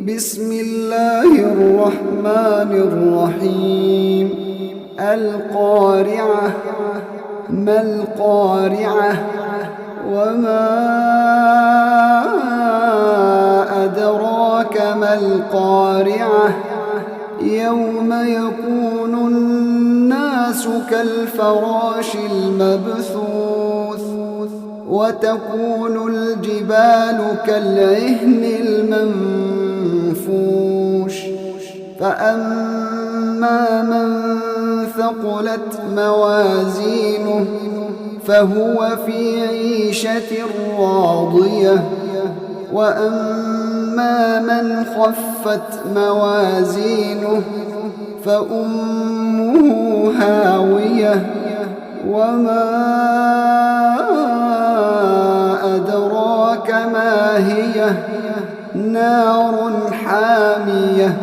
بسم الله الرحمن الرحيم القارعة ما القارعة وما أدراك ما القارعة يوم يكون الناس كالفراش المبثوث وتكون الجبال كالعهن المنفوش فأما من ثقلت موازينه فهو في عيشة راضية وأما من خفت موازينه فأمه هاوية وما أدراك ما هي نار حامية